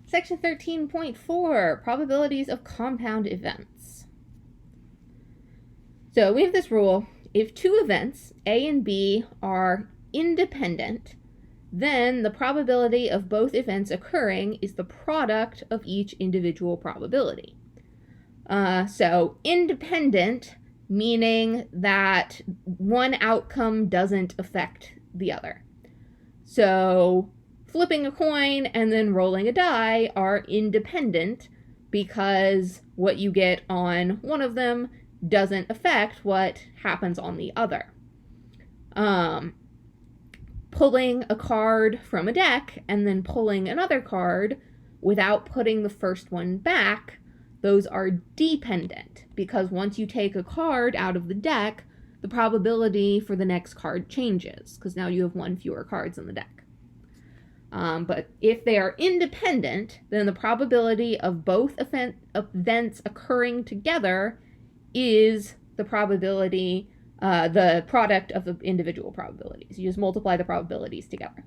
Section 13.4, probabilities of compound events. So we have this rule: if two events, A and B, are independent, then the probability of both events occurring is the product of each individual probability. So independent, meaning that one outcome doesn't affect the other. So flipping a coin and then rolling a die are independent because what you get on one of them doesn't affect what happens on the other. Pulling a card from a deck and then pulling another card without putting the first one back, those are dependent, because once you take a card out of the deck, the probability for the next card changes, because now you have one fewer cards in the deck. But if they are independent, then the probability of both events occurring together is the probability, the product of the individual probabilities. You just multiply the probabilities together.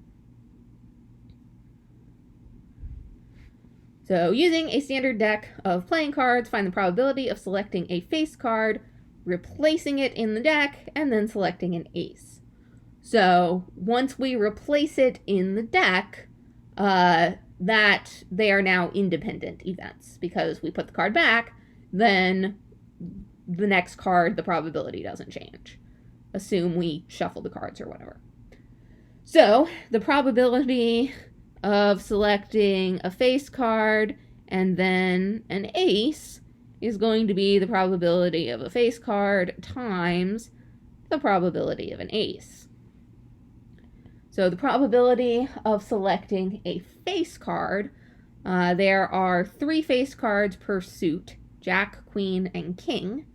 So using a standard deck of playing cards, find the probability of selecting a face card, replacing it in the deck, and then selecting an ace. So once we replace it in the deck, that they are now independent events, because we put the card back, then the next card, the probability doesn't change. Assume we shuffle the cards or whatever. So the probability of selecting a face card and then an ace is going to be the probability of a face card times the probability of an ace. So the probability of selecting a face card, there are 3 face cards per suit: Jack, Queen, and King,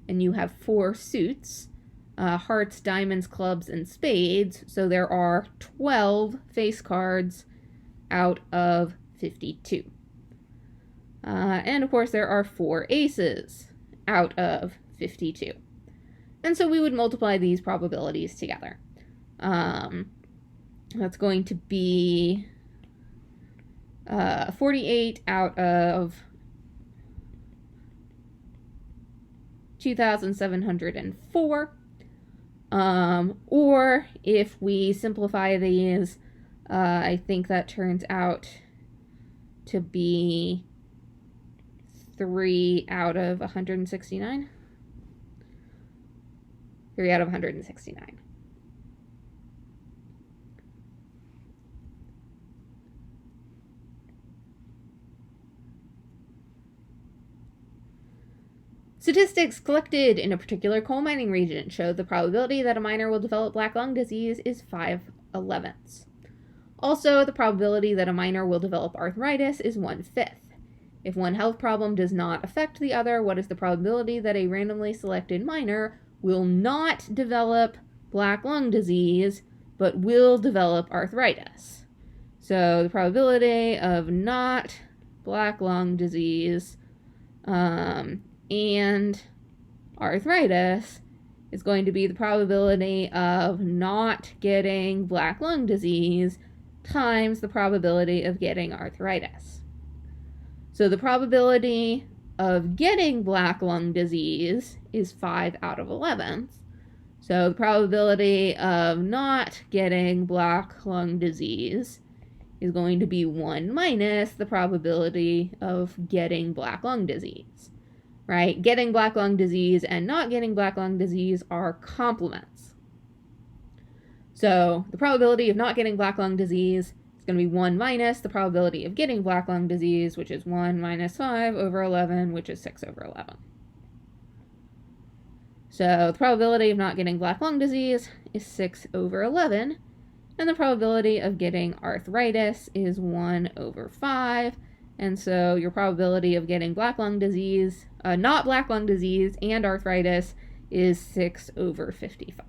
and you have 4 suits, hearts, diamonds, clubs, and spades, so there are 12 face cards out of 52. And of course there are 4 aces out of 52. And so we would multiply these probabilities together. That's going to be 48 out of 2,704. Or if we simplify these, I think that turns out to be 3 out of 169. 3 out of 169. Statistics collected in a particular coal mining region show the probability that a miner will develop black lung disease is 5/11. Also, the probability that a miner will develop arthritis is 1/5. If one health problem does not affect the other, what is the probability that a randomly selected miner will not develop black lung disease, but will develop arthritis? So the probability of not black lung disease and arthritis is going to be the probability of not getting black lung disease times the probability of getting arthritis. So the probability of getting black lung disease is 5 out of 11. So the probability of not getting black lung disease is going to be 1 minus the probability of getting black lung disease, right? Getting black lung disease and not getting black lung disease are complements. So the probability of not getting black lung disease is going to be 1 minus the probability of getting black lung disease, which is 1 minus 5 over 11, which is 6 over 11. So the probability of not getting black lung disease is 6 over 11, and the probability of getting arthritis is 1 over 5, and so your probability of getting black lung disease, not black lung disease, and arthritis is 6 over 55.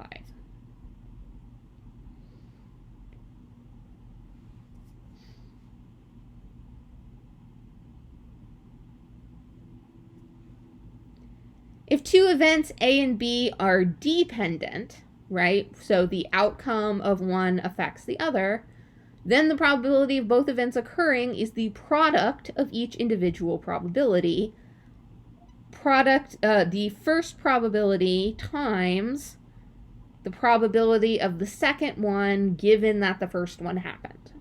If two events A and B are dependent, right, so the outcome of one affects the other, Then the probability of both events occurring is the product of each individual probability. The first probability times the probability of the second one given that the first one happened.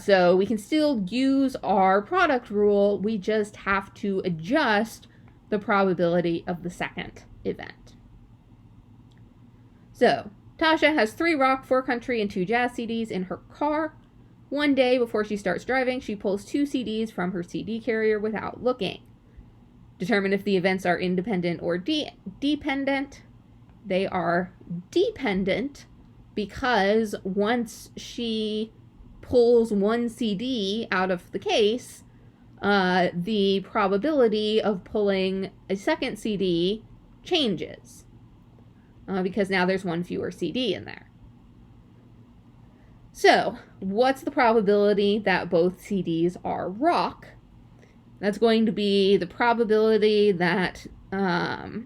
So we can still use our product rule, we just have to adjust the probability of the second event. So, Tasha has 3 rock, 4 country, and 2 jazz CDs in her car. One day before she starts driving, she pulls 2 CDs from her CD carrier without looking. Determine if the events are independent or dependent. They are dependent because once she pulls 1 CD out of the case, the probability of pulling a second CD changes. Because now there's 1 fewer CD in there. So, what's the probability that both CDs are rock? That's going to be the probability that, so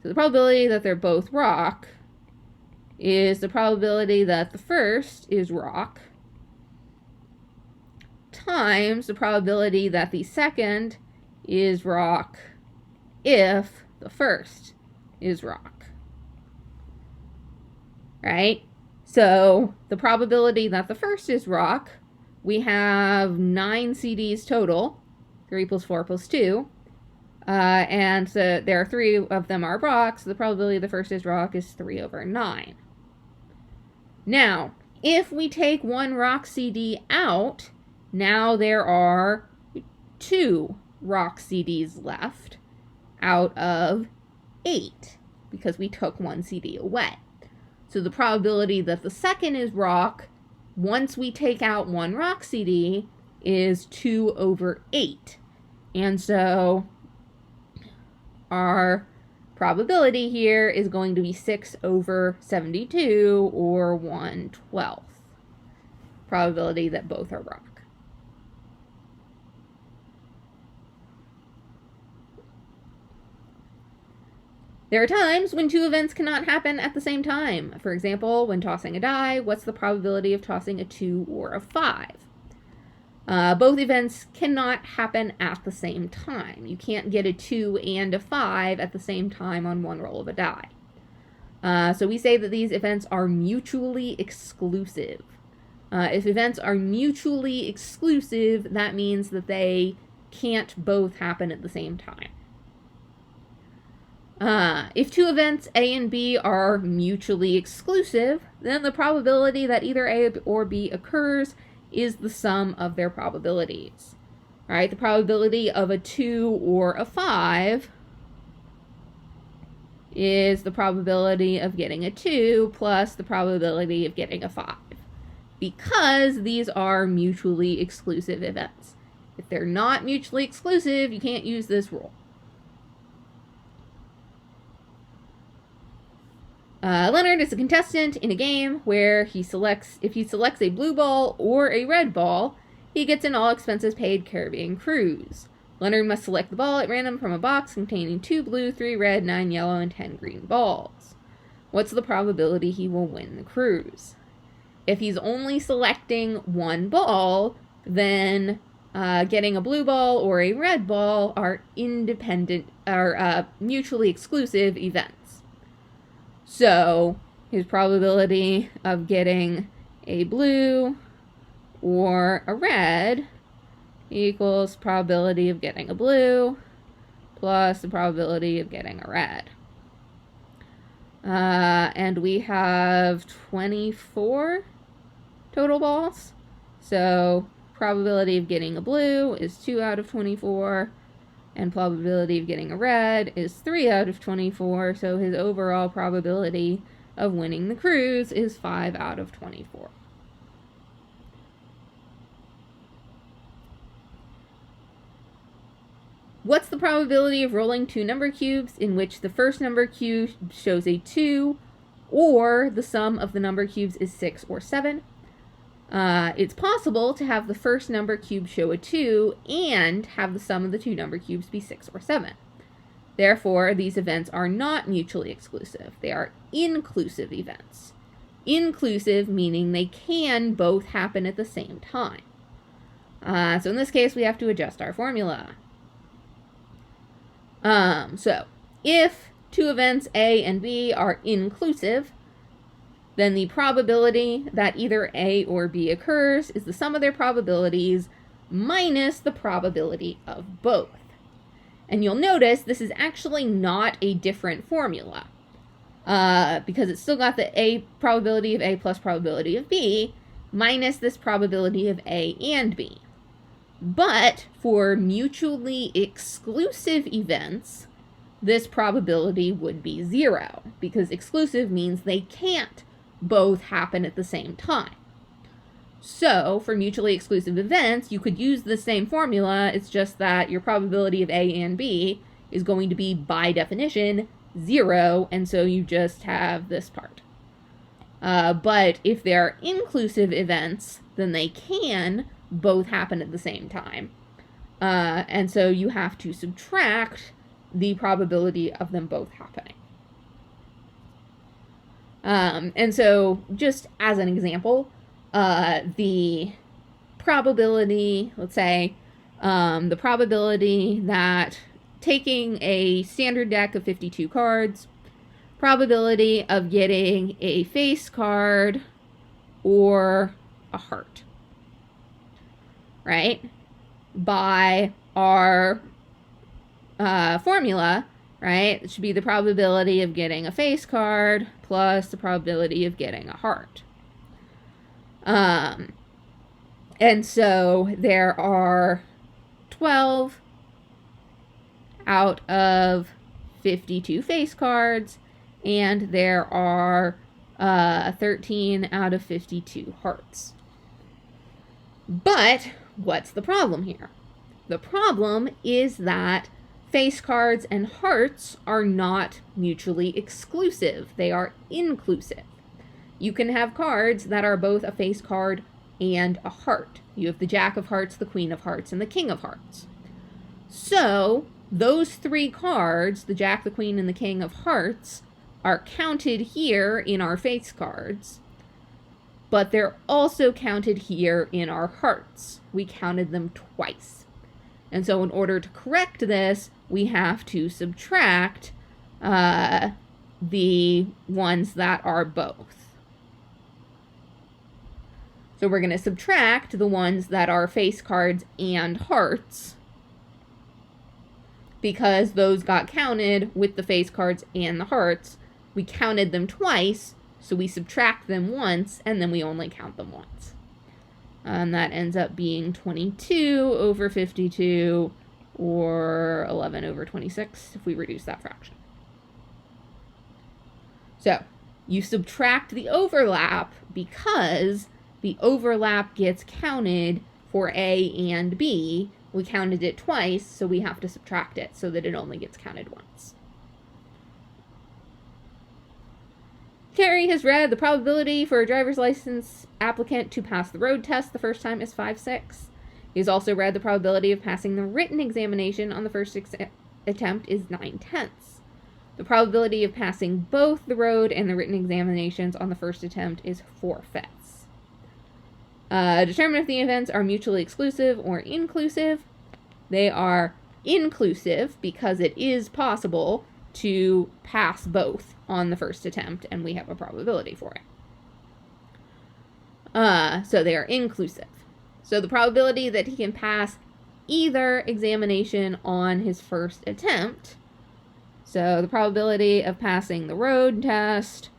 the probability that they're both rock is the probability that the first is rock times the probability that the second is rock if the first is rock. Right? So the probability that the first is rock, we have 9 CDs total, 3 plus 4 plus 2, and so there are 3 of them are rock, so the probability the first is rock is 3 over 9. Now, if we take 1 rock CD out, now there are 2 rock CDs left out of 8, because we took 1 CD away. So the probability that the second is rock, once we take out 1 rock CD, is 2 over 8. And so our probability here is going to be 6 over 72, or 1/12. Probability that both are rock. There are times when 2 events cannot happen at the same time. For example, when tossing a die, what's the probability of tossing a 2 or a 5? Both events cannot happen at the same time. You can't get a 2 and a 5 at the same time on 1 roll of a die. So we say that these events are mutually exclusive. If events are mutually exclusive, that means that they can't both happen at the same time. If 2 events, A and B, are mutually exclusive, then the probability that either A or B occurs is the sum of their probabilities. Right? The probability of a 2 or a 5 is the probability of getting a 2 plus the probability of getting a 5. Because these are mutually exclusive events. If they're not mutually exclusive, you can't use this rule. Leonard is a contestant in a game where if he selects a blue ball or a red ball, he gets an all-expenses-paid Caribbean cruise. Leonard must select the ball at random from a box containing 2 blue, 3 red, 9 yellow, and 10 green balls. What's the probability he will win the cruise? If he's only selecting 1 ball, then getting a blue ball or a red ball are mutually exclusive events. So his probability of getting a blue or a red equals probability of getting a blue plus the probability of getting a red. And we have 24 total balls. So probability of getting a blue is 2 out of 24. And probability of getting a red is 3 out of 24, so his overall probability of winning the cruise is 5 out of 24. What's the probability of rolling 2 number cubes in which the first number cube shows a 2, or the sum of the number cubes is 6 or 7? It's possible to have the first number cube show a 2 and have the sum of the 2 number cubes be 6 or 7. Therefore, these events are not mutually exclusive. They are inclusive events. inclusive, meaning they can both happen at the same time. So in this case, we have to adjust our formula. So if two events A and B are inclusive, then the probability that either A or B occurs is the sum of their probabilities minus the probability of both. And you'll notice this is actually not a different formula, because it's still got the A probability of A plus probability of B minus this probability of A and B. But for mutually exclusive events, this probability would be 0, because exclusive means they can't both happen at the same time. So for mutually exclusive events, you could use the same formula. It's just that your probability of A and B is going to be, by definition, 0, and so you just have this part. But if they're inclusive events, then they can both happen at the same time. And so you have to subtract the probability of them both happening. And so just as an example, the probability, let's say, the probability that taking a standard deck of 52 cards, probability of getting a face card or a heart, right? By our formula, right? It should be the probability of getting a face card plus the probability of getting a heart. And so there are 12 out of 52 face cards, and there are 13 out of 52 hearts. But what's the problem here? The problem is that face cards and hearts are not mutually exclusive. They are inclusive. You can have cards that are both a face card and a heart. You have the Jack of Hearts, the Queen of Hearts, and the King of Hearts. So those three cards, the Jack, the Queen, and the King of Hearts, are counted here in our face cards, but they're also counted here in our hearts. We counted them twice. And so in order to correct this, we have to subtract the ones that are both. So we're going to subtract the ones that are face cards and hearts, because those got counted with the face cards and the hearts. We counted them twice, so we subtract them once, and then we only count them once. And that ends up being 22 over 52, or 11 over 26, if we reduce that fraction. So you subtract the overlap because the overlap gets counted for A and B. We counted it twice, so we have to subtract it so that it only gets counted once. Carrie has read the probability for a driver's license applicant to pass the road test the first time is 5/6. He has also read the probability of passing the written examination on the first attempt is 9/10. The probability of passing both the road and the written examinations on the first attempt is 4/5. Determine if the events are mutually exclusive or inclusive. They are inclusive because it is possible to pass both on the first attempt, and we have a probability for it. So they are inclusive. So the probability that he can pass either examination on his first attempt, so the probability of passing the road test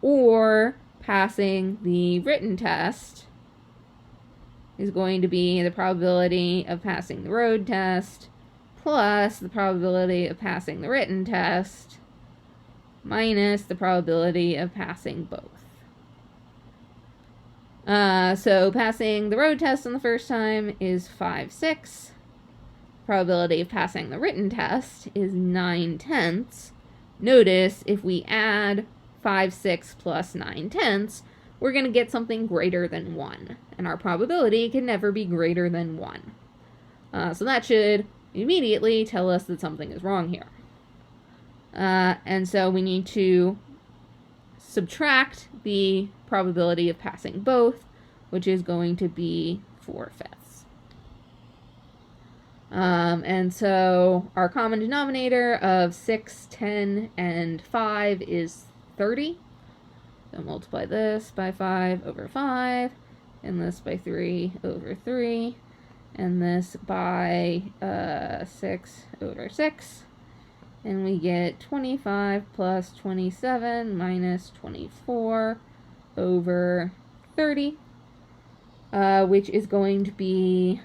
or passing the written test, is going to be the probability of passing the road test plus the probability of passing the written test minus the probability of passing both. So passing the road test on the first time is 5/6. Probability of passing the written test is 9/10. Notice if we add 5/6 plus 9/10, we're going to get something greater than 1. And our probability can never be greater than 1. So that should immediately tell us that something is wrong here. And so we need to subtract the probability of passing both, which is going to be 4/5. And so our common denominator of 6, 10, and 5 is 30. So multiply this by 5 over 5, and this by 3 over 3, and this by 6 over 6. And we get 25 plus 27 minus 24 over 30, which is going to be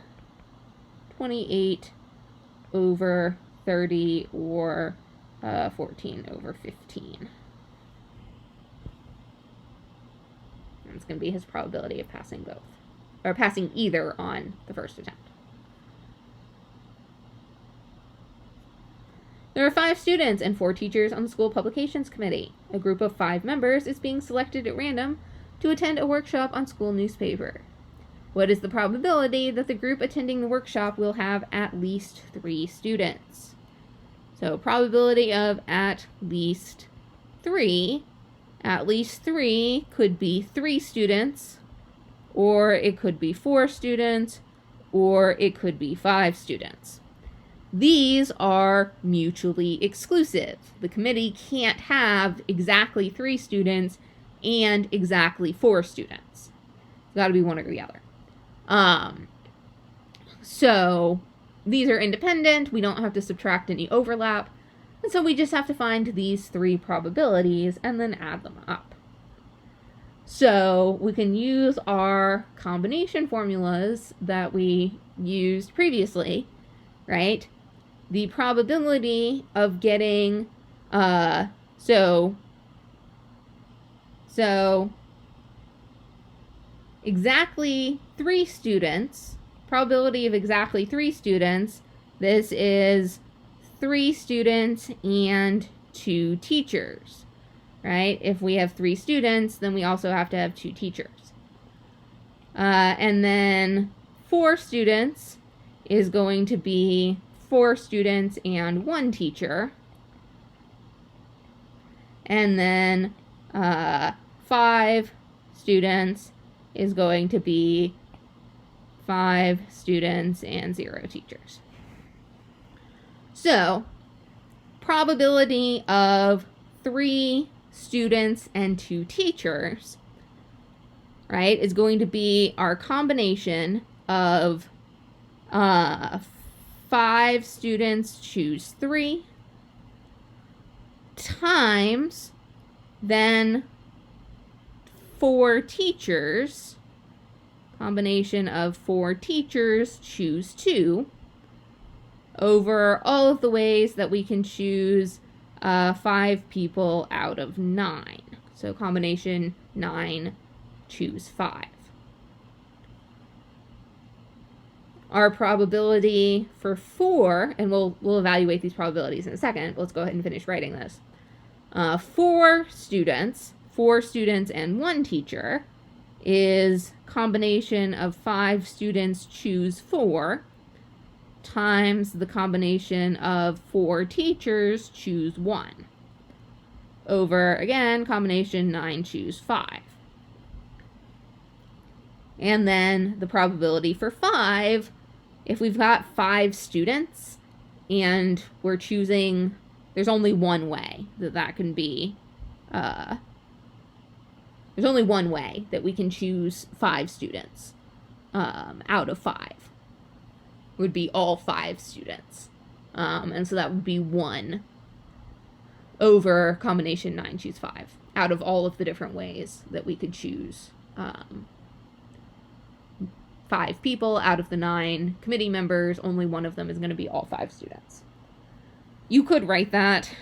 28 over 30, or 14 over 15. And it's going to be his probability of passing both, or passing either on the first attempt. There are 5 students and 4 teachers on the school publications committee. A group of 5 members is being selected at random to attend a workshop on school newspaper. What is the probability that the group attending the workshop will have at least 3 students? So probability of at least 3. At least 3 could be 3 students, or it could be 4 students, or it could be 5 students. These are mutually exclusive. The committee can't have exactly 3 students and exactly 4 students. It's got to be one or the other. So these are independent. We don't have to subtract any overlap. And so we just have to find these 3 probabilities and then add them up. So we can use our combination formulas that we used previously, right? The probability of getting, so exactly 3 students, probability of exactly 3 students, this is 3 students and 2 teachers, right? If we have 3 students, then we also have to have 2 teachers. And then 4 students is going to be 4 students and 1 teacher. And then 5 students is going to be 5 students and 0 teachers. So, probability of 3 students and 2 teachers, right, is going to be our combination of 5 students choose 3 times then 4 teachers, combination of 4 teachers choose 2, over all of the ways that we can choose 5 people out of 9. So combination 9 choose 5. Our probability for 4, and we'll evaluate these probabilities in a second. Let's go ahead and finish writing this. 4 students and 1 teacher is combination of 5 students choose 4 times the combination of 4 teachers choose 1 over, again, combination 9 choose 5. And then the probability for 5, if we've got 5 students and we're choosing, there's only one way that can be, there's only one way that we can choose 5 students out of 5. Would be all 5 students. And so that would be 1 over combination 9 choose 5 out of all of the different ways that we could choose 5 people out of the 9 committee members. Only one of them is going to be all 5 students. You could write that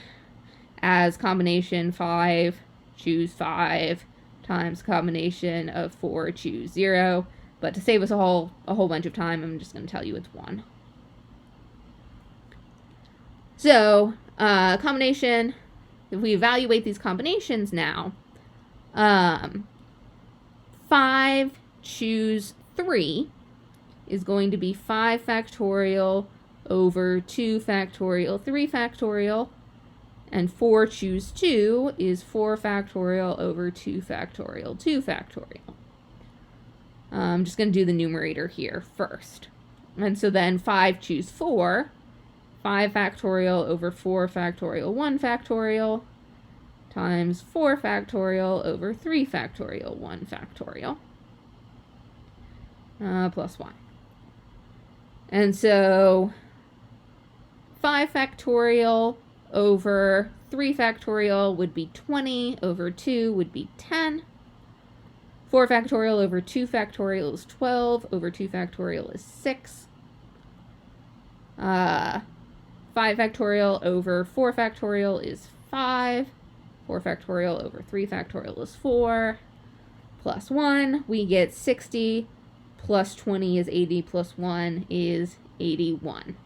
as combination 5 choose 5 times combination of 4 choose 0. But to save us a whole bunch of time, I'm just going to tell you it's 1. So, combination, if we evaluate these combinations now, 5 choose 3 is going to be 5 factorial over 2 factorial, 3 factorial, And 4 choose 2 is 4 factorial over 2 factorial, 2 factorial. I'm just going to do the numerator here first. And so then 5 choose 4, 5 factorial over 4 factorial, 1 factorial, times 4 factorial over 3 factorial, 1 factorial, plus 1. And so 5 factorial over 3 factorial would be 20, over 2 would be 10. 4 factorial over 2 factorial is 12, over 2 factorial is 6. 5 factorial over 4 factorial is 5. 4 factorial over 3 factorial is 4. Plus 1, we get 60. Plus 20 is 80, plus 1 is 81.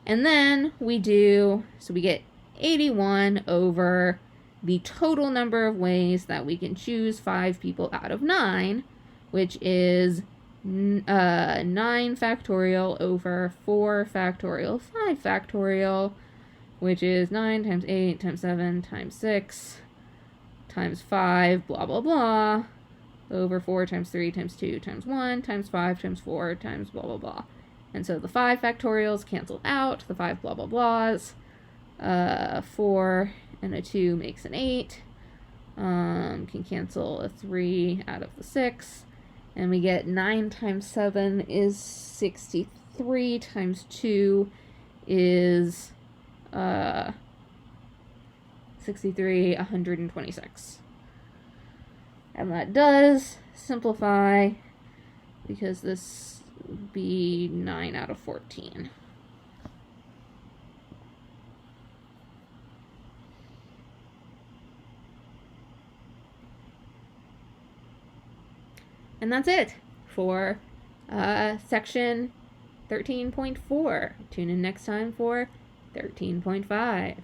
And then we get 81 over the total number of ways that we can choose 5 people out of 9, which is 9 factorial over 4 factorial, 5 factorial, which is 9 times 8 times 7 times 6 times 5, blah, blah, blah, over 4 times 3 times 2 times 1 times 5 times 4 times blah, blah, blah. And so the 5 factorials cancel out, the 5 blah, blah, blahs. 4 and a 2 makes an 8. Can cancel a 3 out of the 6. And we get 9 times 7 is 63 times 2 is 63, 126. And that does simplify because this would be 9 out of 14. And that's it for section 13.4. Tune in next time for 13.5.